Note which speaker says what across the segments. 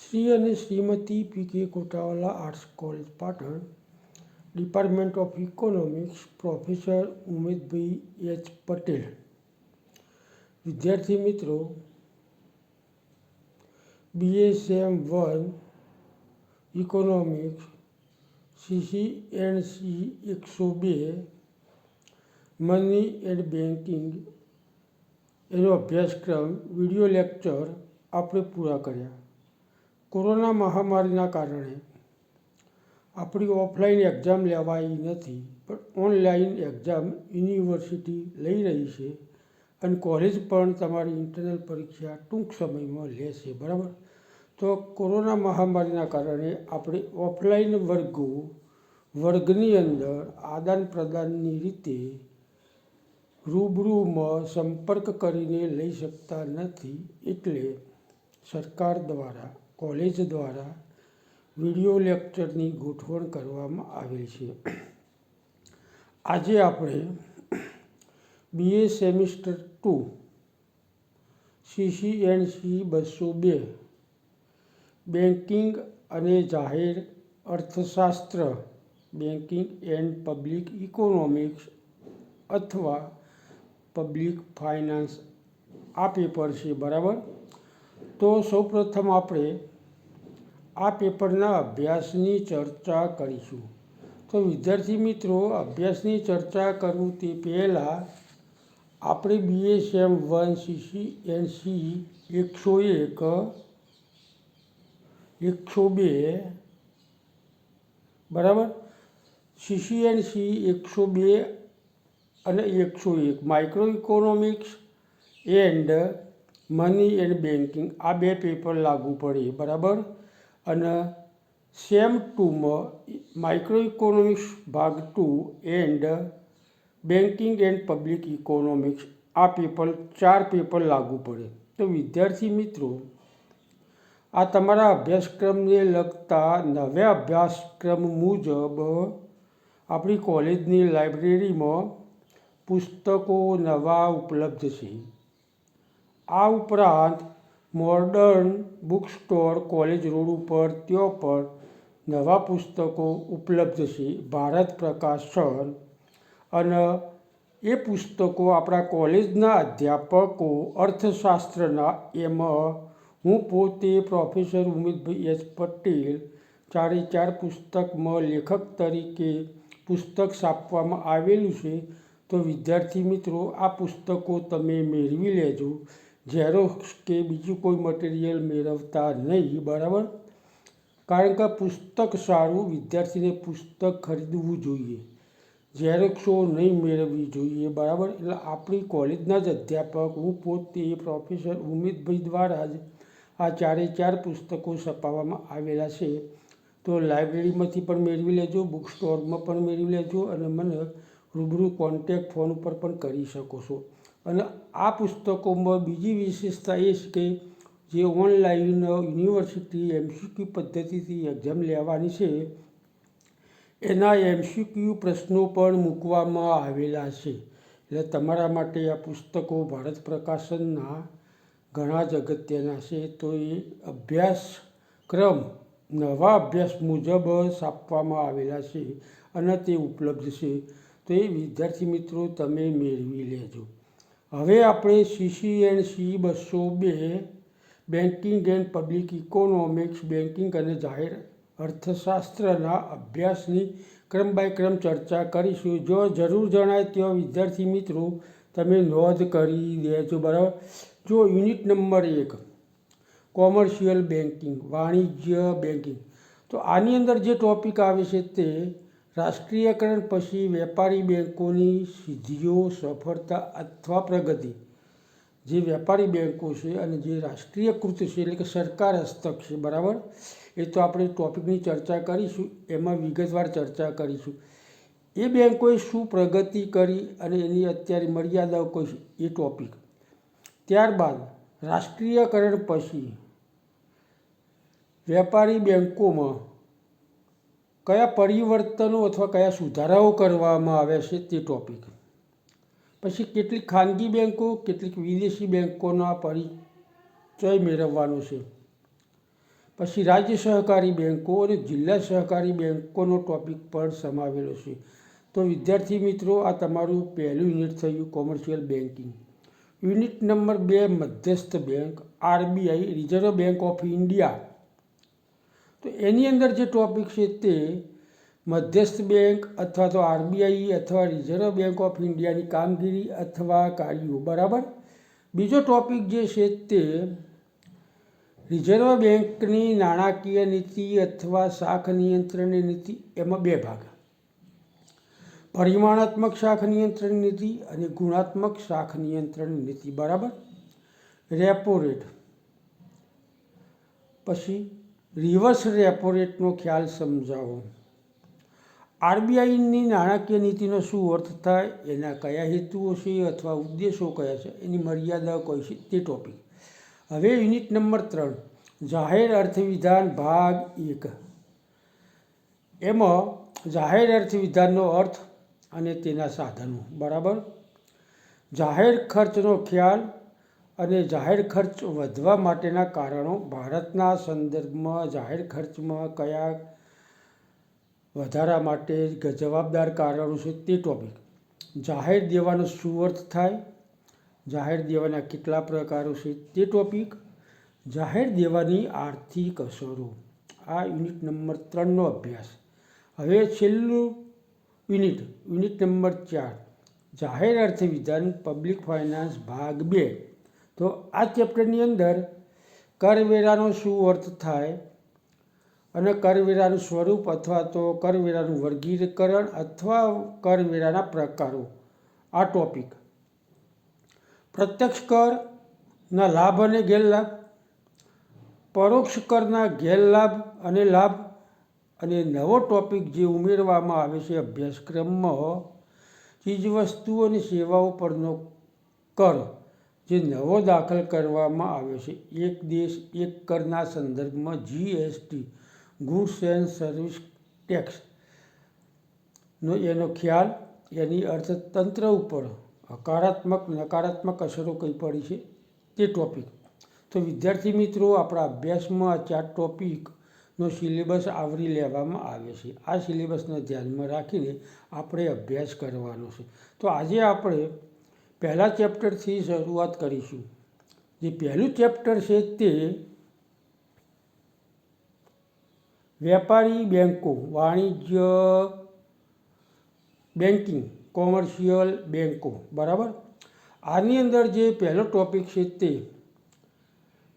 Speaker 1: શ્રી અને Shrimati P K. Kotawala arts college Patan, department of economics, professor Umedbhai H Patel. વિદ્યાર્થી મિત્રો, BA sem 1 economics CCNC 102 money and banking એનો અભ્યાસક્રમ વિડીયો લેક્ચર આપણે પૂરા કર્યા. કોરોના મહામારીના કારણે આપણી ઓફલાઈન એક્ઝામ લેવાઈ નથી, પણ ઓનલાઈન એક્ઝામ યુનિવર્સિટી લઈ રહી છે અને કોલેજ પણ તમારી ઇન્ટરનલ પરીક્ષા ટૂંક સમયમાં લેશે. બરાબર. તો કોરોના મહામારીના કારણે આપણે ઓફલાઈન વર્ગની અંદર આદાન પ્રદાનની રીતે રૂબરૂમાં સંપર્ક કરીને લઈ શકતા નથી. એટલે સરકાર દ્વારા, કોલેજ દ્વારા વિડીયો લેક્ચરની ગોઠવણ કરવામાં આવેલ છે. આજે આપણે BA સેમિસ્ટર 2 CCNC 202 બેન્કિંગ અને જાહેર અર્થશાસ્ત્ર, બેન્કિંગ એન્ડ પબ્લિક ઇકોનોમિક્સ અથવા પબ્લિક ફાઇનાન્સ આ પેપર છે. બરાબર. તો સૌપ્રથમ આપણે આ પેપરના અભ્યાસની ચર્ચા કરીશું. તો વિદ્યાર્થી મિત્રો, અભ્યાસની ચર્ચા કરું તે પહેલાં આપણે BA સેમ 1 CCNC 102 બરાબર, CCNC 102 અને 101 micro economics and money and banking આ બે પેપર લાગુ પડે. બરાબર. અને સેમ 2માં માઇક્રો ઇકોનોમિક્સ ભાગ 2 and banking and public economics આ પેપર 4 પેપર લાગુ પડે. તો વિદ્યાર્થી મિત્રો, આ તમારા અભ્યાસક્રમને લગતા નવા અભ્યાસક્રમ મુજબ આપણી કોલેજની લાઇબ્રેરીમાં પુસ્તકો નવા ઉપલબ્ધ છે. આ ઉપરાંત modern book store college road ઉપર ત્યાં પર નવા પુસ્તકો ઉપલબ્ધ છે, ભારત પ્રકાશન. અને એ પુસ્તકો આપણા કોલેજના અધ્યાપકો અર્થશાસ્ત્રના, એમાં હું પોતે પ્રોફેસર ઉમેદભાઈ એચ પટેલ 4 પુસ્તકમાં લેખક તરીકે પુસ્તક છાપવામાં આવેલું છે. તો વિદ્યાર્થી મિત્રો, આ પુસ્તકો તમે મેળવી લેજો. ઝેરોક્ષ કે બીજું કોઈ મટીરિયલ મેળવતા નહીં. બરાબર. કારણ કે પુસ્તક સારું, વિદ્યાર્થીને પુસ્તક ખરીદવું જોઈએ, ઝેરોક્ષો નહીં મેળવવી જોઈએ. બરાબર. એટલે આપણી કોલેજના જ અધ્યાપક હું પોતે પ્રોફેસર ઉમેદભાઈ દ્વારા જ આ 4 પુસ્તકો છપાવવામાં આવેલા છે. તો લાઇબ્રેરીમાંથી પણ મેળવી લેજો, બુક સ્ટોરમાં પણ મેળવી લેજો અને મને રૂબરૂ કોન્ટેક્ટ ફોન ઉપર પણ કરી શકો છો. અને આ પુસ્તકોમાં બીજી વિશેષતા એ છે કે જે ઓનલાઈન યુનિવર્સિટી MCQ પદ્ધતિથી એક્ઝામ લેવાની છે, એના MCQ પ્રશ્નો પણ મૂકવામાં આવેલા છે. એટલે તમારા માટે આ પુસ્તકો ભારત પ્રકાશનના ઘણા જ અગત્યના છે. તો એ અભ્યાસક્રમ નવા અભ્યાસ મુજબ છાપવામાં આવેલા છે અને તે ઉપલબ્ધ છે. તો એ વિદ્યાર્થી મિત્રો તમે મેળવી લેજો. હવે આપણે CCNC 202 banking and public economics, banking અને જાહેર અર્થશાસ્ત્રના અભ્યાસની ક્રમ બાય ક્રમ ચર્ચા કરીશું. જો જરૂર જણાય ત્યાં વિદ્યાર્થી મિત્રો તમે નોંધ કરી દેજો. બરાબર. જો યુનિટ નંબર 1 કોમર્શિયલ બેન્કિંગ, વાણિજ્ય બેન્કિંગ. તો આની અંદર જે ટોપિક આવે છે તે રાષ્ટ્રીયકરણ પછી વેપારી બેન્કોની સિદ્ધિઓ, સફળતા અથવા પ્રગતિ. જે વેપારી બેન્કો છે અને જે રાષ્ટ્રીયકૃત છે, એટલે કે સરકાર હસ્તક છે. બરાબર. એ તો આપણે ટોપિકની ચર્ચા કરીશું, એમાં વિગતવાર ચર્ચા કરીશું. એ બેન્કોએ શું પ્રગતિ કરી અને એની અત્યારે મર્યાદાઓ કઈ છે એ ટોપિક. ત્યારબાદ રાષ્ટ્રીયકરણ પછી વેપારી બેન્કોમાં કયા પરિવર્તનો અથવા કયા સુધારાઓ કરવામાં આવ્યા છે તે ટોપિક. પછી કેટલીક ખાનગી બેન્કો, કેટલીક વિદેશી બેન્કોના પરિચય મેળવવાનો છે. પછી રાજ્ય સહકારી બેન્કો અને જિલ્લા સહકારી બેન્કોનો ટોપિક પણ સમાવેલો છે. તો વિદ્યાર્થી મિત્રો, આ તમારું પહેલું યુનિટ થયું કોમર્શિયલ બેન્કિંગ. યુનિટ નંબર 2 મધ્યસ્થ bank, RBI reserve bank of India. તો એની અંદર જે ટોપિક છે તે મધ્યસ્થ બેંક અથવા તો આરબીઆઈ અથવા રિઝર્વ બેંક ઓફ ઇન્ડિયાની કામગીરી અથવા કાર્યો. બરાબર. બીજો ટોપિક જે છે તે રિઝર્વ બેંકની નાણાકીય નીતિ અથવા શાખ નિયંત્રણની નીતિ. એમાં બે ભાગ: પરિમાણાત્મક શાખ નિયંત્રણ નીતિ અને ગુણાત્મક શાખ નિયંત્રણ નીતિ. બરાબર. રેપો રેટ, પછી રિવર્સ રેપો રેટનો ખ્યાલ સમજાવો. આરબીઆઈની નાણાકીય નીતિનો શું અર્થ થાય, એના કયા હેતુઓ છે અથવા ઉદ્દેશો કયા છે, એની મર્યાદાઓ કઈ છે, તે ટોપિક. હવે યુનિટ નંબર 3 જાહેર અર્થવિધાન ભાગ 1. એમાં જાહેર અર્થવિધાનનો અર્થ અને તેના સાધનો. બરાબર. જાહેર ખર્ચનો ખ્યાલ અને જાહેર ખર્ચ વધવા માટેના કારણો. ભારતના સંદર્ભમાં જાહેર ખર્ચમાં કયા વધારા માટે જવાબદાર કારણો છે તે ટોપિક. જાહેર દેવાનો શું અર્થ થાય, જાહેર દેવાના કેટલા પ્રકારો છે તે ટોપિક. જાહેર દેવાની આર્થિક અસરો. આ યુનિટ નંબર 3નો અભ્યાસ. હવે છેલ્લું યુનિટ નંબર 4 જાહેર અર્થવિધાન પબ્લિક ફાઇનાન્સ ભાગ 2. તો આ ચેપ્ટરની અંદર કરવેરાનો શું અર્થ થાય અને કરવેરાનું સ્વરૂપ અથવા તો કરવેરાનું વર્ગીકરણ અથવા કરવેરાના પ્રકારો. આ ટોપિક. પ્રત્યક્ષ કરના લાભ અને ગેરલાભ, પરોક્ષ કરના ગેરલાભ અને લાભ. અને નવો ટોપિક જે ઉમેરવામાં આવે છે અભ્યાસક્રમમાં, ચીજવસ્તુઓ અને સેવાઓ પરનો કર, જે નવો દાખલ કરવામાં આવ્યો છે. એક દેશ એક કરના સંદર્ભમાં GST, goods and service tax નો એનો ખ્યાલ, એની અર્થતંત્ર ઉપર હકારાત્મક નકારાત્મક અસરો કઈ પડી છે તે ટોપિક. તો વિદ્યાર્થી મિત્રો, આપણા અભ્યાસમાં આ 4 ટોપિકનો સિલેબસ આવરી લેવામાં આવે છે. આ સિલેબસને ધ્યાનમાં રાખીને આપણે અભ્યાસ કરવાનો છે. તો આજે આપણે પહેલા ચેપ્ટરથી શરૂઆત કરીશું. જે પહેલું ચેપ્ટર છે તે વેપારી બેન્કો, વાણિજ્ય બેન્કિંગ, કોમર્શિયલ બેન્કો. બરાબર. આની અંદર જે પહેલો ટોપિક છે તે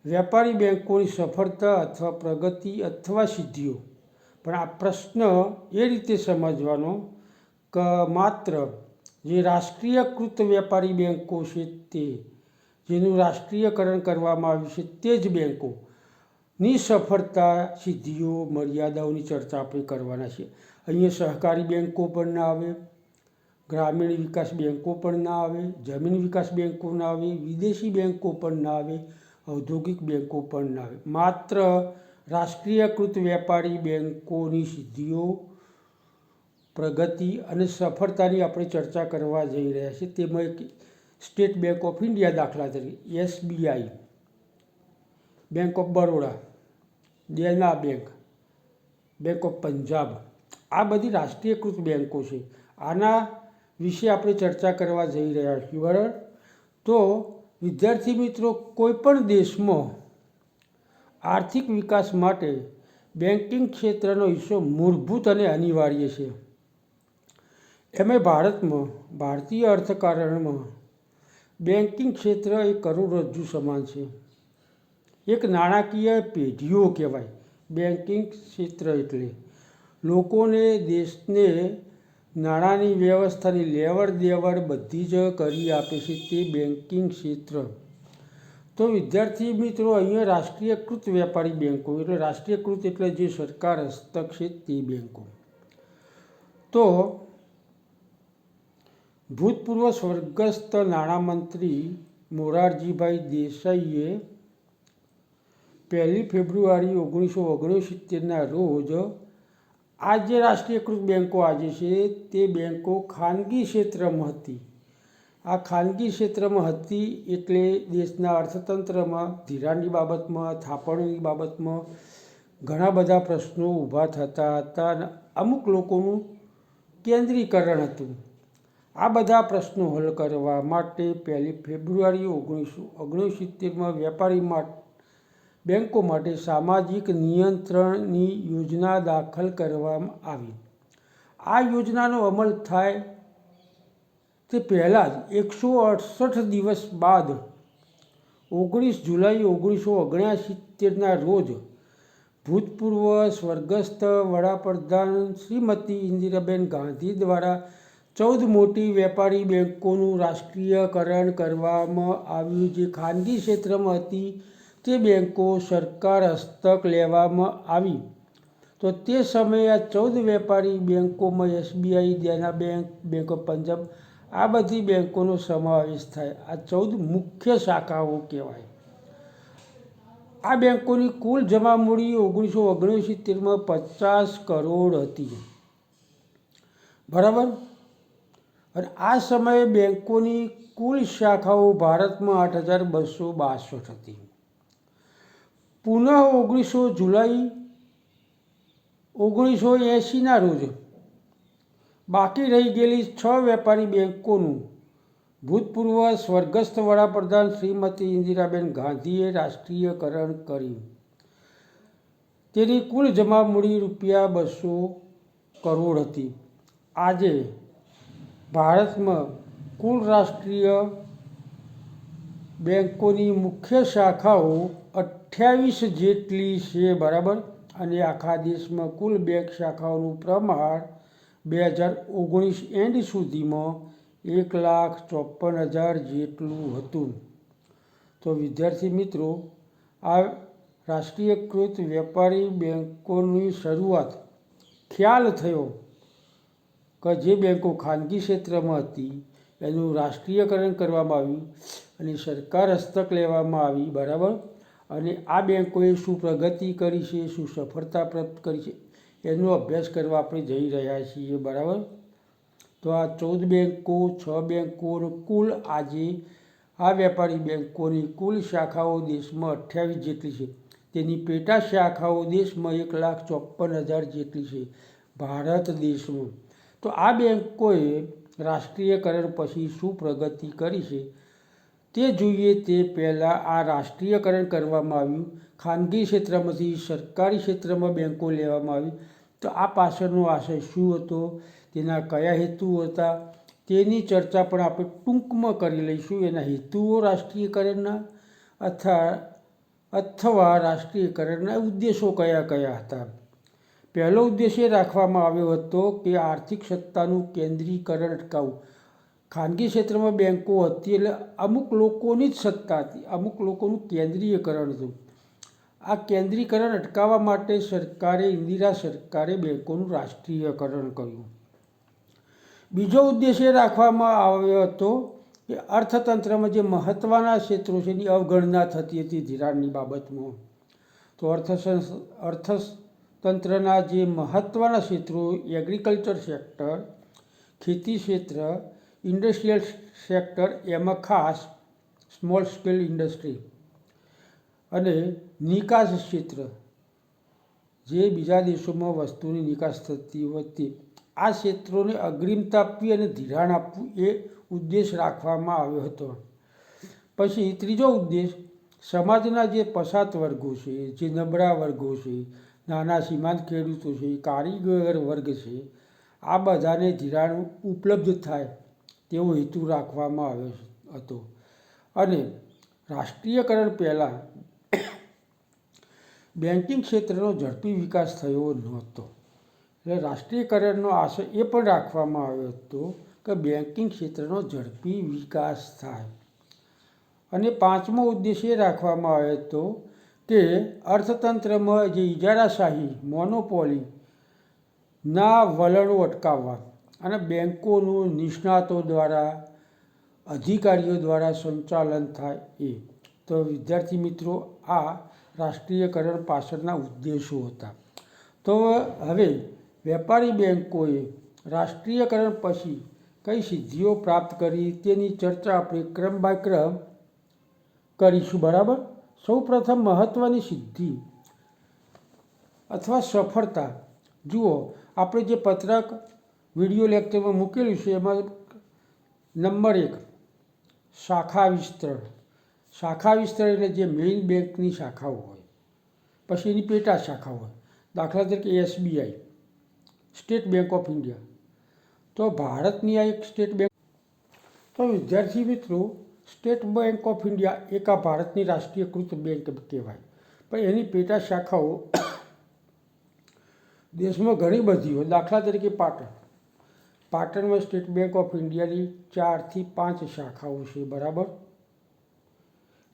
Speaker 1: વેપારી બેન્કોની સફળતા અથવા પ્રગતિ અથવા સિદ્ધિઓ. પણ આ પ્રશ્ન એ રીતે સમજવાનો કે માત્ર જે રાષ્ટ્રીયકૃત વેપારી બેન્કો છે તે, જેનું રાષ્ટ્રીયકરણ કરવામાં આવ્યું છે તે જ બેન્કોની સફળતા, સિદ્ધિઓ, મર્યાદાઓની ચર્ચા આપણે કરવાના છે. અહીંયા સહકારી બેન્કો પણ ના આવે, ગ્રામીણ વિકાસ બેન્કો પણ ના આવે, જમીન વિકાસ બેન્કો ના આવે, વિદેશી બેન્કો પણ ના આવે, ઔદ્યોગિક બેન્કો પણ ના આવે. માત્ર રાષ્ટ્રીયકૃત વેપારી બેન્કોની સિદ્ધિઓ, પ્રગતિ અને સફળતાની આપણે ચર્ચા કરવા જઈ રહ્યા છીએ. તેમાં એક સ્ટેટ બેંક ઓફ ઇન્ડિયા, દાખલા તરીકે SBI, bank of Baroda, Dena bank, bank of Punjab, આ બધી રાષ્ટ્રીયકૃત બેન્કો છે. આના વિશે આપણે ચર્ચા કરવા જઈ રહ્યા છીએ. બરાબર. તો વિદ્યાર્થી મિત્રો, કોઈપણ દેશમાં આર્થિક વિકાસ માટે બેન્કિંગ ક્ષેત્રનો હિસ્સો મૂળભૂત અને અનિવાર્ય છે. એમાં ભારતમાં, ભારતીય અર્થકારણમાં બેન્કિંગ ક્ષેત્ર એ કરોડરજ્જુ સમાન છે. એક નાણાકીય પેઢીઓ કહેવાય બેન્કિંગ ક્ષેત્ર. એટલે લોકોને, દેશને નાણાંની વ્યવસ્થાની લેવડ દેવડ બધી જ કરી આપે છે તે બેન્કિંગ ક્ષેત્ર. તો વિદ્યાર્થી મિત્રો, અહીંયા રાષ્ટ્રીયકૃત વેપારી બેન્કો, એટલે રાષ્ટ્રીયકૃત એટલે જે સરકાર હસ્તક છે તે બેન્કો. તો ભૂતપૂર્વ સ્વર્ગસ્થ નાણામંત્રી મોરારજીભાઈ દેસાઈએ 1 ફેબ્રુઆરી 1969ના રોજ આ જે રાષ્ટ્રીયકૃત બેન્કો આજે છે તે બેન્કો ખાનગી ક્ષેત્રમાં હતી. આ ખાનગી ક્ષેત્રમાં હતી એટલે દેશના અર્થતંત્રમાં ધિરાણની બાબતમાં, થાપણોની બાબતમાં ઘણા બધા પ્રશ્નો ઊભા થતા હતા અને અમુક લોકોનું કેન્દ્રીકરણ હતું. આ બધા પ્રશ્નો હલ કરવા માટે 1 ફેબ્રુઆરી 1969માં વેપારી બેન્કો માટે સામાજિક નિયંત્રણની યોજના દાખલ કરવામાં આવી. આ યોજનાનો અમલ થાય તે પહેલાં જ 168 દિવસ બાદ 19 જુલાઈ 1969ના રોજ ભૂતપૂર્વ સ્વર્ગસ્થ વડાપ્રધાન શ્રીમતી ઇન્દિરાબેન ગાંધી દ્વારા 14 મોટી વેપારી બેન્કોનું રાષ્ટ્રીયકરણ કરવામાં આવ્યું. જે ખાનગી ક્ષેત્રમાં હતી તે બેન્કો સરકાર હસ્તક લેવામાં આવી. તો તે સમયે આ 14 વેપારી બેન્કોમાં SBI, Dena bank, bank of Punjab આ બધી બેન્કોનો સમાવેશ થાય. આ 14 મુખ્ય શાખાઓ કહેવાય. આ બેન્કોની કુલ જમા મૂડી 1969માં 50 કરોડ હતી. બરાબર. અને આ સમયે બેન્કોની કુલ શાખાઓ ભારતમાં 8,262 હતી. પુનઃ 19 જુલાઈ 1980ના રોજ બાકી રહી ગયેલી 6 વેપારી બેન્કોનું ભૂતપૂર્વ સ્વર્ગસ્થ વડાપ્રધાન શ્રીમતી ઇન્દિરાબેન ગાંધીએ રાષ્ટ્રીયકરણ કર્યું. તેની કુલ જમા મૂડી ₹200 કરોડ હતી. આજે ભારતમાં કુલ રાષ્ટ્રીય બેન્કોની મુખ્ય શાખાઓ 28 જેટલી છે. બરાબર. અને આખા દેશમાં કુલ બેંક શાખાઓનું પ્રમાણ 2019 એન્ડ સુધીમાં 1,54,000 જેટલું હતું. તો વિદ્યાર્થી મિત્રો, આ રાષ્ટ્રીયકૃત વેપારી બેન્કોની શરૂઆત ખ્યાલ થયો કે જે બેન્કો ખાનગી ક્ષેત્રમાં હતી એનું રાષ્ટ્રીયકરણ કરવામાં આવ્યું અને સરકાર હસ્તક લેવામાં આવી. બરાબર. અને આ બેન્કોએ શું પ્રગતિ કરી છે, શું સફળતા પ્રાપ્ત કરી છે એનો અભ્યાસ કરવા આપણે જઈ રહ્યા છીએ. બરાબર. તો આ 14 બેન્કો, 6 બેન્કો, કુલ આજે આ વેપારી બેન્કોની કુલ શાખાઓ દેશમાં 28 જેટલી છે. તેની પેટા શાખાઓ દેશમાં 1,54,000 જેટલી છે ભારત દેશમાં. તો આ બેન્કોએ રાષ્ટ્રીયકરણ પછી શું પ્રગતિ કરી છે તે જોઈએ. તે પહેલાં આ રાષ્ટ્રીયકરણ કરવામાં આવ્યું, ખાનગી ક્ષેત્રમાંથી સરકારી ક્ષેત્રમાં બેન્કો લેવામાં આવી. તો આ પાછળનો આશય શું હતો, તેના કયા હેતુઓ હતા તેની ચર્ચા પણ આપણે ટૂંકમાં કરી લઈશું. એના હેતુઓ રાષ્ટ્રીયકરણના અથવા રાષ્ટ્રીયકરણના ઉદ્દેશો કયા કયા હતા. પહેલો ઉદ્દેશ એ રાખવામાં આવ્યો હતો કે આર્થિક સત્તાનું કેન્દ્રીકરણ અટકાવવું. ખાનગી ક્ષેત્રમાં બેન્કો હતી એટલે અમુક લોકોની જ સત્તા હતી, અમુક લોકોનું કેન્દ્રીયકરણ હતું. આ કેન્દ્રીકરણ અટકાવવા માટે ઇન્દિરા સરકારે બેન્કોનું રાષ્ટ્રીયકરણ કર્યું. બીજો ઉદ્દેશ એ રાખવામાં આવ્યો હતો કે અર્થતંત્રમાં જે મહત્ત્વના ક્ષેત્રો છે એની અવગણના થતી હતી ધિરાણની બાબતમાં. તો અર્થતંત્રના જે મહત્ત્વના ક્ષેત્રો એગ્રીકલ્ચર સેક્ટર, ખેતી ક્ષેત્ર, ઇન્ડસ્ટ્રીયલ સેક્ટર, એમાં ખાસ સ્મોલ સ્કેલ ઇન્ડસ્ટ્રી અને નિકાસ ક્ષેત્ર, જે બીજા દેશોમાં વસ્તુની નિકાસ થતી હોતી, આ ક્ષેત્રોને અગ્રિમતા આપવી અને ધિરાણ આપવું એ ઉદ્દેશ રાખવામાં આવ્યો હતો. પછી ત્રીજો ઉદ્દેશ સમાજના જે પછાત વર્ગો છે, જે નબળા વર્ગો છે, નાના સીમાંત ખેડૂતો છે, કારીગર વર્ગ છે, આ બધાને ધિરાણ ઉપલબ્ધ થાય તેવો હેતુ રાખવામાં આવ્યો હતો. અને રાષ્ટ્રીયકરણ પહેલાં બેન્કિંગ ક્ષેત્રનો ઝડપી વિકાસ થયો નહોતો. એટલે રાષ્ટ્રીયકરણનો આશય એ પણ રાખવામાં આવ્યો હતો કે બેન્કિંગ ક્ષેત્રનો ઝડપી વિકાસ થાય. અને પાંચમો ઉદ્દેશ એ રાખવામાં આવ્યો હતો કે અર્થતંત્રમાં જે ઇજારાશાહી, મોનોપોલીના વલણો અટકાવવા અને બેન્કોનું નિષ્ણાતો દ્વારા, અધિકારીઓ દ્વારા સંચાલન થાય એ. તો વિદ્યાર્થી મિત્રો, આ રાષ્ટ્રીયકરણ પાછળના ઉદ્દેશો હતા. તો હવે વેપારી બેન્કોએ રાષ્ટ્રીયકરણ પછી કઈ સિદ્ધિઓ પ્રાપ્ત કરી તેની ચર્ચા આપણે ક્રમ બાય ક્રમ કરીશું. બરાબર. સૌપ્રથમ મહત્ત્વની સિદ્ધિ અથવા સફળતા. જુઓ, આપણે જે પત્રક વિડીયો લેક્ચરમાં મૂકેલું છે એમાં નંબર 1 શાખા વિસ્તરણ. શાખા વિસ્તરણ એટલે જે મેઇન બેંકની શાખાઓ હોય, પછી એની પેટા શાખા હોય. દાખલા તરીકે SBI, state bank of India. તો ભારતની આ એક સ્ટેટ બેંક. તો વિદ્યાર્થી મિત્રો, સ્ટેટ બેંક ઓફ ઇન્ડિયા એક આ ભારતની રાષ્ટ્રીયકૃત બેંક કહેવાય. પણ એની પેટા શાખાઓ દેશમાં ઘણી બધી હોય. દાખલા તરીકે પાટણમાં સ્ટેટ બેંક ઓફ ઇન્ડિયાની 4 થી 5 શાખાઓ છે, બરાબર.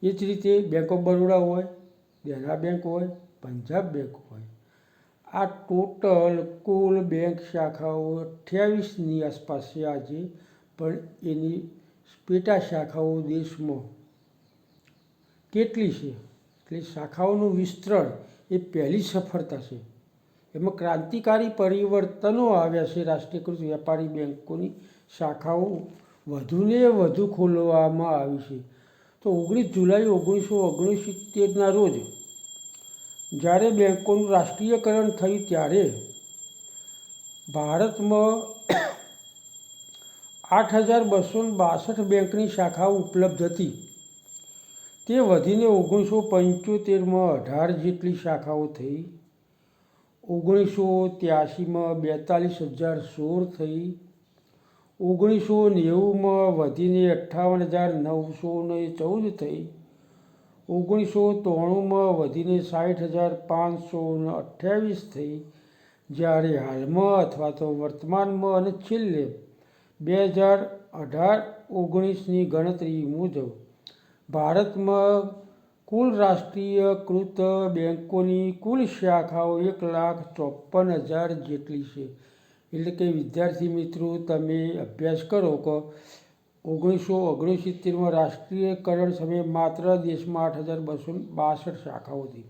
Speaker 1: એ જ રીતે બેંક ઓફ બરોડા હોય, દેના બેંક હોય, પંજાબ બેંક હોય. આ ટોટલ કુલ બેંક શાખાઓ 28ની આસપાસ છે આજે. પણ એની પેટા શાખાઓ દેશમાં કેટલી છે? એટલે શાખાઓનું વિસ્તરણ એ પહેલી સફળતા છે. એમાં ક્રાંતિકારી પરિવર્તનો આવ્યા છે. રાષ્ટ્રીયકૃત વેપારી બેંકોની શાખાઓ વધુને વધુ ખોલવામાં આવી છે. તો 19 જુલાઈ 1969ના રોજ જ્યારે બેંકોનું રાષ્ટ્રીયકરણ થયું ત્યારે ભારતમાં 8,262 બેંકની શાખાઓ ઉપલબ્ધ હતી. તે વધીને 1975માં 18 જેટલી શાખાઓ થઈ. 1983માં 42,016 થઈ. 1990માં વધીને 58,914 થઈ. 1993માં વધીને 60,528 થઈ. જ્યારે હાલમાં અથવા તો વર્તમાનમાં અને છેલ્લે 2018-19ની ગણતરી મુજબ ભારતમાં કુલ રાષ્ટ્રીયકૃત બેંકોની કુલ શાખાઓ 1,54,000 જેટલી છે. એટલે કે વિદ્યાર્થી મિત્રો, તમે અભ્યાસ કરો કે 1969માં રાષ્ટ્રીયકરણ સમયે માત્ર દેશમાં 8,262 શાખાઓ હતી.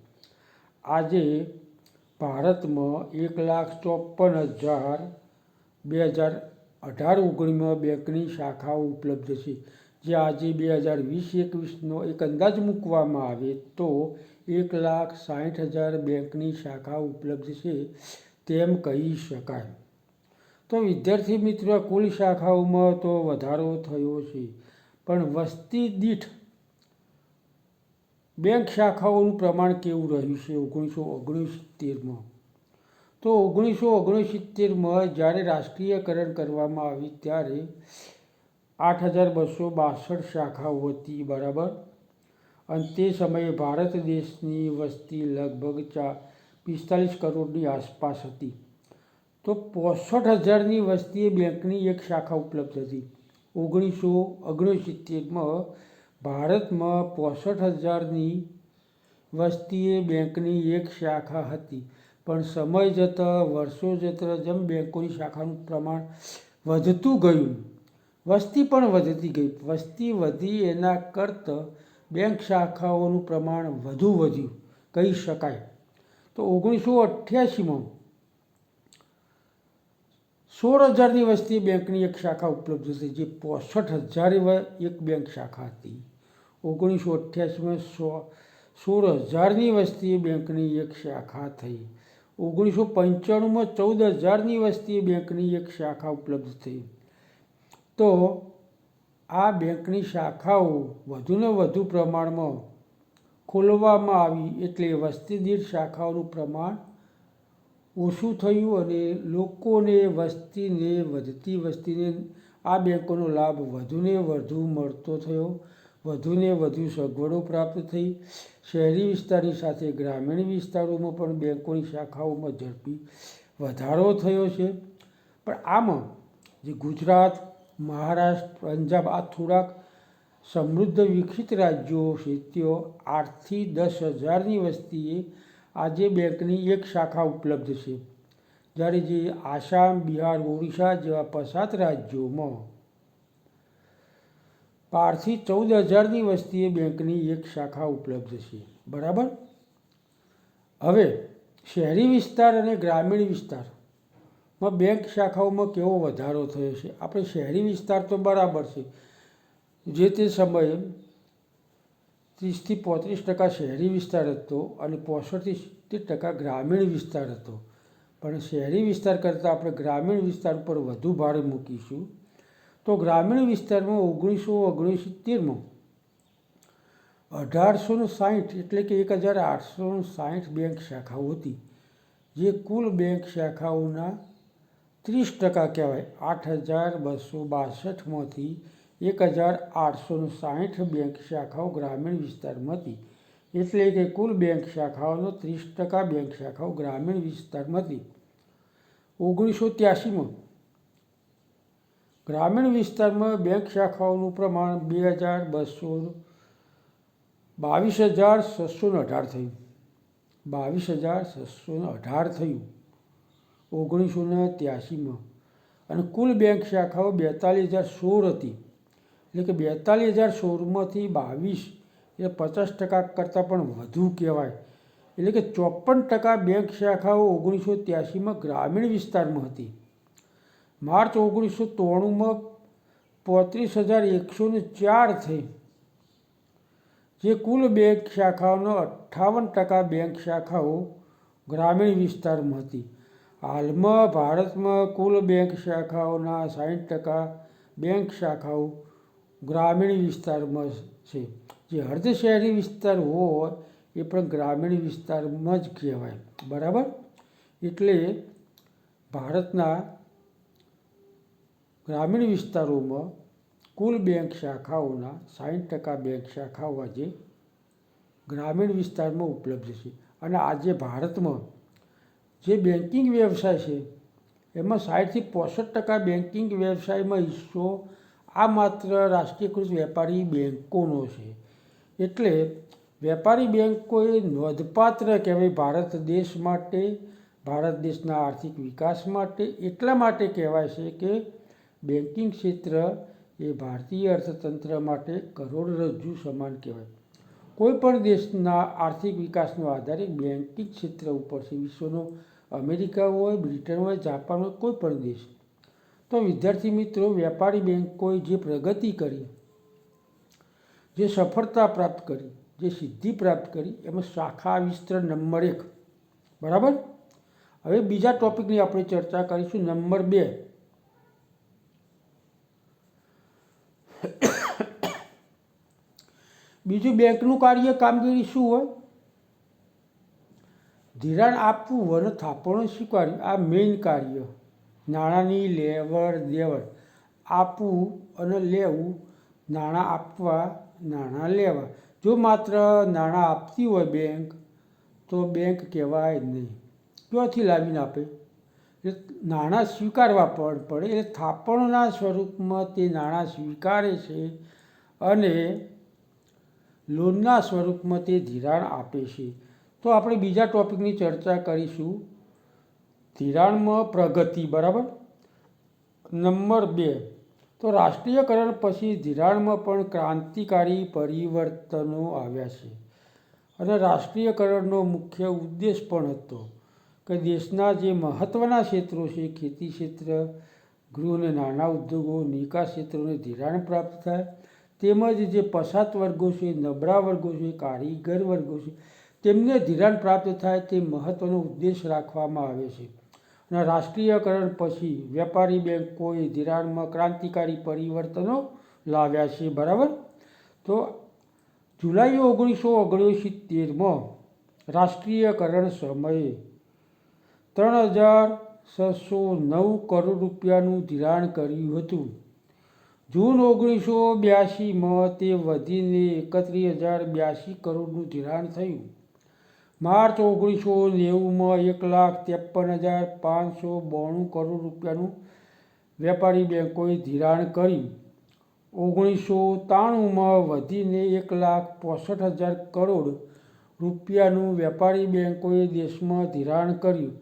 Speaker 1: આજે ભારતમાં 1,54,000 2018-19માં બેંકની શાખાઓ ઉપલબ્ધ છે. જે આજે 2020-21નો એક અંદાજ મૂકવામાં આવે તો 1,60,000 બેંકની શાખાઓ ઉપલબ્ધ છે તેમ કહી શકાય. તો વિદ્યાર્થી મિત્રો, કુલ શાખાઓમાં તો વધારો થયો છે, પણ વસ્તી દીઠ બેંક શાખાઓનું પ્રમાણ કેવું રહ્યું છે 1969માં? તો 1969માં જ્યારે રાષ્ટ્રીયકરણ કરવામાં આવ્યું ત્યારે 8,262 શાખાઓ હતી, બરાબર. અને તે સમયે ભારત દેશની વસ્તી લગભગ 45 કરોડની આસપાસ હતી. તો 65,000ની વસ્તીએ બેંકની એક શાખા ઉપલબ્ધ હતી. 1969માં ભારતમાં 65,000ની વસ્તીએ બેંકની એક શાખા હતી. પણ સમય જતાં, વર્ષો જતાં જેમ બેંકોની શાખાનું પ્રમાણ વધતું ગયું, વસ્તી પણ વધતી ગઈ. વસ્તી વધી એના કરતાં બેંક શાખાઓનું પ્રમાણ વધુ વધ્યું કહી શકાય. તો 1988માં 16,000ની વસ્તીએ બેંકની એક શાખા ઉપલબ્ધ હતી, જે 65,000 એક બેંક શાખા હતી. 1988માં 16,000ની વસ્તીએ બેંકની એક શાખા થઈ. 1995માં 14,000ની વસ્તીએ બેંકની એક શાખા ઉપલબ્ધ થઈ. તો આ બેંકની શાખાઓ વધુને વધુ પ્રમાણમાં ખોલવામાં આવી એટલે વસ્તી દીઠ શાખાઓનું પ્રમાણ ઓછું થયું અને લોકોને, વધતી વસ્તીને આ બેંકોનો લાભ વધુને વધુ મળતો થયો. વધુને વધુ સગવડો પ્રાપ્ત થઈ. શહેરી વિસ્તારની સાથે ગ્રામીણ વિસ્તારોમાં પણ બેંકોની શાખાઓમાં ઝડપી વધારો થયો છે. પણ આમાં જે ગુજરાત, મહારાષ્ટ્ર, પંજાબ આ થોડાક સમૃદ્ધ વિકસિત રાજ્યો છે, ત્યાં 8થી 10,000ની વસ્તીએ આજે બેંકની એક શાખા ઉપલબ્ધ છે. જ્યારે જે આસામ, બિહાર, ઓડિશા જેવા પછાત રાજ્યોમાં 12થી 14,000ની વસ્તીએ બેંકની એક શાખા ઉપલબ્ધ છે, બરાબર. હવે શહેરી વિસ્તાર અને ગ્રામીણ વિસ્તારમાં બેંક શાખાઓમાં કેવો વધારો થયો છે? આપણે શહેરી વિસ્તાર તો બરાબર છે, જે તે સમયે 30થી 35% શહેરી વિસ્તાર હતો અને 65થી 70% ગ્રામીણ વિસ્તાર હતો, પણ શહેરી વિસ્તાર કરતાં આપણે ગ્રામીણ વિસ્તાર ઉપર વધુ ભાર મૂકીશું. તો ગ્રામીણ વિસ્તારમાં 1969માં 1860 એટલે કે 1860 બેંક શાખાઓ હતી, જે કુલ બેંક શાખાઓના 30% કહેવાય. 8262માંથી 1860 બેંક શાખાઓ ગ્રામીણ વિસ્તારમાં હતી, એટલે કે કુલ બેંક શાખાઓનો 30% બેંક શાખાઓ ગ્રામીણ વિસ્તારમાં હતી. 1983માં ગ્રામીણ વિસ્તારમાં બેંક શાખાઓનું પ્રમાણ 22,618 થયું. 22,618 થયું 1983માં. અને કુલ બેંક શાખાઓ 42,016 હતી, એટલે કે 42,016માંથી 22 એ 50% કરતાં પણ વધુ કહેવાય. એટલે કે 54% બેંક શાખાઓ 1983માં ગ્રામીણ વિસ્તારમાં હતી. માર્ચ 1993માં 35,104 થઈ, જે કુલ બેંક શાખાઓનો 58% બેંક શાખાઓ ગ્રામીણ વિસ્તારમાં હતી. હાલમાં ભારતમાં કુલ બેંક શાખાઓના 60% બેંક શાખાઓ ગ્રામીણ વિસ્તારમાં છે. જે અર્ધ શહેરી વિસ્તાર હોય એ પણ ગ્રામીણ વિસ્તારમાં જ કહેવાય. બરાબર. એટલે ભારતના ગ્રામીણ વિસ્તારોમાં કુલ બેંક શાખાઓના 60% બેંક શાખાઓ આજે ગ્રામીણ વિસ્તારમાં ઉપલબ્ધ છે. અને આજે ભારતમાં જે બેન્કિંગ વ્યવસાય છે એમાં 60થી 65% બેન્કિંગ વ્યવસાયમાં હિસ્સો આ માત્ર રાષ્ટ્રીયકૃત વેપારી બેન્કોનો છે. એટલે વેપારી બેન્કો એ નોંધપાત્ર કહેવાય ભારત દેશ માટે, ભારત દેશના આર્થિક વિકાસ માટે. એટલા માટે કહેવાય છે કે બેન્કિંગ ક્ષેત્ર એ ભારતીય અર્થતંત્ર માટે કરોડરજ્જુ સમાન કહેવાય. કોઈ પણ દેશના આર્થિક વિકાસનો આધાર બેન્કિંગ ક્ષેત્ર ઉપર છે. વિશ્વનો અમેરિકા હોય, બ્રિટન હોય, જાપાન હોય, કોઈ પણ દેશ. તો વિદ્યાર્થી મિત્રો, વેપારી બેન્કોએ જે પ્રગતિ કરી, જે સફળતા પ્રાપ્ત કરી, જે સિદ્ધિ પ્રાપ્ત કરી, એમાં શાખા વિસ્તરણ નંબર 1. બરાબર. હવે બીજા ટોપિકની આપણે ચર્ચા કરીશું. નંબર 2. બીજું બેંકનું કાર્ય કામગીરી શું હોય? ધિરાણ આપવું અને થાપણો સ્વીકારવી, આ મેઇન કાર્ય. નાણાંની લેવડ દેવડ, આપવું અને લેવું, નાણાં આપવા, નાણાં લેવા. જો માત્ર નાણાં આપતી હોય બેંક, તો બેંક કહેવાય નહીં. ક્યાંથી લાવીને આપે? એટલે નાણાં સ્વીકારવા પણ પડે. એટલે થાપણોના સ્વરૂપમાં તે નાણાં સ્વીકારે છે અને લોનના સ્વરૂપમાં તે ધિરાણ આપે છે. તો આપણે બીજા ટોપિકની ચર્ચા કરીશું, ધિરાણમાં પ્રગતિ. બરાબર. નંબર 2. તો રાષ્ટ્રીયકરણ પછી ધિરાણમાં પણ ક્રાંતિકારી પરિવર્તનો આવ્યા છે. અને રાષ્ટ્રીયકરણનો મુખ્ય ઉદ્દેશ પણ હતો કે દેશના જે મહત્ત્વના ક્ષેત્રો છે, ખેતી ક્ષેત્ર, ગૃહ અને નાના ઉદ્યોગો, નિકાસ ક્ષેત્રોને ધિરાણ પ્રાપ્ત થાય. તેમજ જે પછાત વર્ગો છે, નબળા વર્ગો છે, કારીગર વર્ગો છે, તેમને ધિરાણ પ્રાપ્ત થાય, તે મહત્ત્વનો ઉદ્દેશ રાખવામાં આવે છે. અને રાષ્ટ્રીયકરણ પછી વેપારી બેન્કોએ ધિરાણમાં ક્રાંતિકારી પરિવર્તનો લાવ્યા છે. બરાબર. તો જુલાઈ 1969માં રાષ્ટ્રીયકરણ સમયે 3,609 કરોડ રૂપિયાનું ધિરાણ કર્યું હતું. જૂન 1982માં તે વધીને 31,082 કરોડનું ધિરાણ થયું. માર્ચ 1990માં 1,53,592 કરોડ રૂપિયાનું વેપારી બેન્કોએ ધિરાણ કર્યું. 1993માં વધીને 1,65,000 કરોડ રૂપિયાનું વેપારી બેન્કોએ દેશમાં ધિરાણ કર્યું.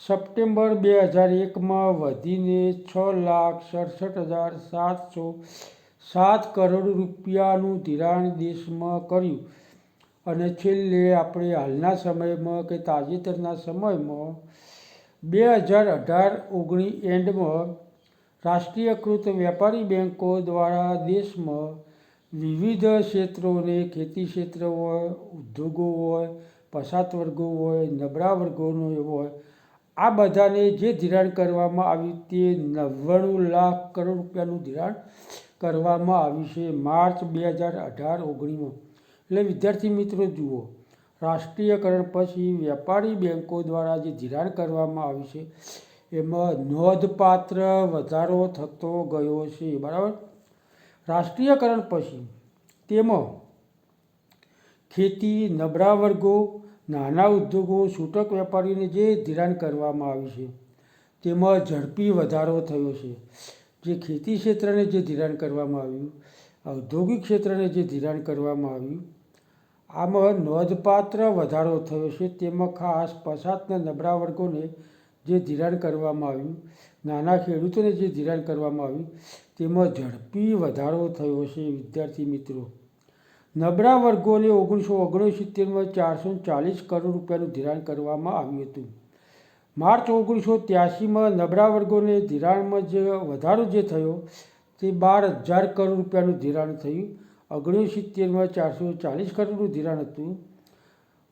Speaker 1: સપ્ટેમ્બર 2001માં વધીને 6,67,707 કરોડ રૂપિયાનું ધિરાણ દેશમાં કર્યું. અને છેલ્લે આપણે હાલના સમયમાં કે તાજેતરના સમયમાં 2018-19 એન્ડમાં રાષ્ટ્રીયકૃત વેપારી બેન્કો દ્વારા દેશમાં વિવિધ ક્ષેત્રોને, ખેતી ક્ષેત્ર હોય, ઉદ્યોગો હોય, પછાત વર્ગો હોય, નબળા વર્ગોનો એવો હોય, આ બધાને જે ધિરાણ કરવામાં આવ્યું તે 99 લાખ કરોડ રૂપિયાનું ધિરાણ કરવામાં આવ્યું છે માર્ચ 2018-19. એટલે વિદ્યાર્થી મિત્રો જુઓ, રાષ્ટ્રીયકરણ પછી વેપારી બેન્કો દ્વારા જે ધિરાણ કરવામાં આવ્યું છે એમાં નોંધપાત્ર વધારો થતો ગયો છે. બરાબર. રાષ્ટ્રીયકરણ પછી તેમાં ખેતી, નબળા વર્ગો, નાના ઉદ્યોગો, છૂટક વેપારીઓને જે ધિરાણ કરવામાં આવ્યું છે તેમાં ઝડપી વધારો થયો છે. જે ખેતી ક્ષેત્રને જે ધિરાણ કરવામાં આવ્યું, ઔદ્યોગિક ક્ષેત્રને જે ધિરાણ કરવામાં આવ્યું, આમાં નોંધપાત્ર વધારો થયો છે. તેમાં ખાસ પછાતના નબળા વર્ગોને જે ધિરાણ કરવામાં આવ્યું, નાના ખેડૂતોને જે ધિરાણ કરવામાં આવ્યું, તેમાં ઝડપી વધારો થયો છે. વિદ્યાર્થી મિત્રો, નબળા વર્ગોને 1969માં 440 કરોડ રૂપિયાનું ધિરાણ કરવામાં આવ્યું હતું. માર્ચ 1983માં નબળા વર્ગોને ધિરાણમાં જે વધારો જે થયો તે 12,000 કરોડ રૂપિયાનું ધિરાણ થયું. 1969માં 440 કરોડનું ધિરાણ હતું,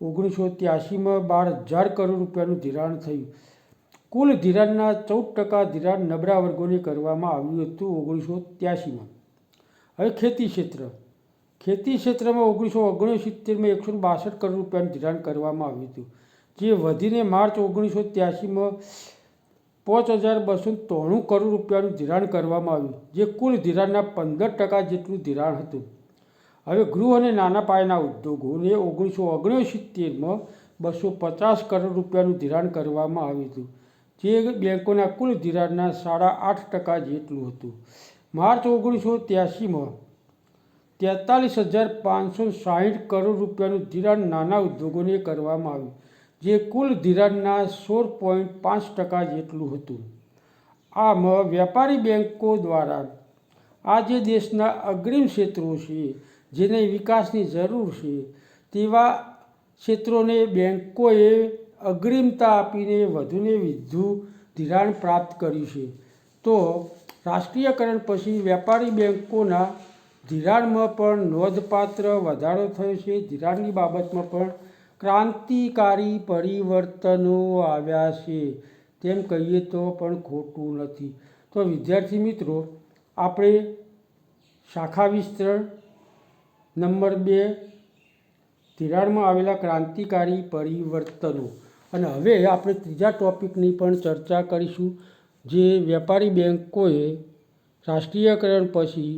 Speaker 1: 1983માં 12,000 કરોડ રૂપિયાનું ધિરાણ થયું. કુલ ધિરાણના 14% ધિરાણ નબળા વર્ગોને કરવામાં આવ્યું હતું 1983માં. હવે ખેતી ક્ષેત્રમાં 1969માં 162 કરોડ રૂપિયાનું ધિરાણ કરવામાં આવ્યું હતું, જે વધીને માર્ચ 1983માં 5,293 કરોડ રૂપિયાનું ધિરાણ કરવામાં આવ્યું, જે કુલ ધિરાણના 15% જેટલું ધિરાણ હતું. હવે ગૃહ અને નાના પાયાના ઉદ્યોગોને 1969માં 250 કરોડ રૂપિયાનું ધિરાણ કરવામાં આવ્યું હતું, જે બેન્કોના કુલ ધિરાણના 8.5% જેટલું હતું. માર્ચ 1983માં 43,560 કરોડ રૂપિયાનું ધિરાણ નાના ઉદ્યોગોને કરવામાં આવ્યું, જે કુલ ધિરાણના 16.5% જેટલું હતું. આમ વેપારી બેન્કો દ્વારા આજે દેશના અગ્રીમ ક્ષેત્રો છે, જેને વિકાસની જરૂર છે, તેવા ક્ષેત્રોને બેન્કોએ અગ્રિમતા આપીને વધુને વધુ ધિરાણ પ્રાપ્ત કર્યું છે. તો રાષ્ટ્રીયકરણ પછી વેપારી બેન્કોના ધિરાણમાં પણ નોંધપાત્ર વધારો થયો છે. ધિરાણની બાબતમાં પણ ક્રાંતિકારી પરિવર્તનો આવ્યા છે, તેમ કહીએ તો પણ ખોટું નથી. તો વિદ્યાર્થી મિત્રો, આપણે શાખા વિસ્તરણ નંબર 2 ધિરાણમાં આવેલા ક્રાંતિકારી પરિવર્તનો, અને હવે આપણે ત્રીજા ટોપિકની પણ ચર્ચા કરીશું, જે વેપારી બેન્કોએ રાષ્ટ્રીયકરણ પછી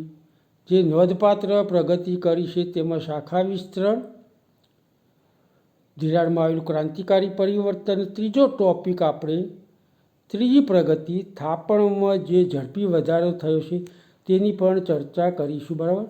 Speaker 1: જે નોંધપાત્ર પ્રગતિ કરી છે તેમાં શાખા વિસ્તરણ, ધિરાણમાં આવેલું ક્રાંતિકારી પરિવર્તન. ત્રીજો ટોપિક આપણે ત્રીજી પ્રગતિ, થાપણોમાં જે ઝડપી વધારો થયો છે તેની પણ ચર્ચા કરીશું. બરાબર.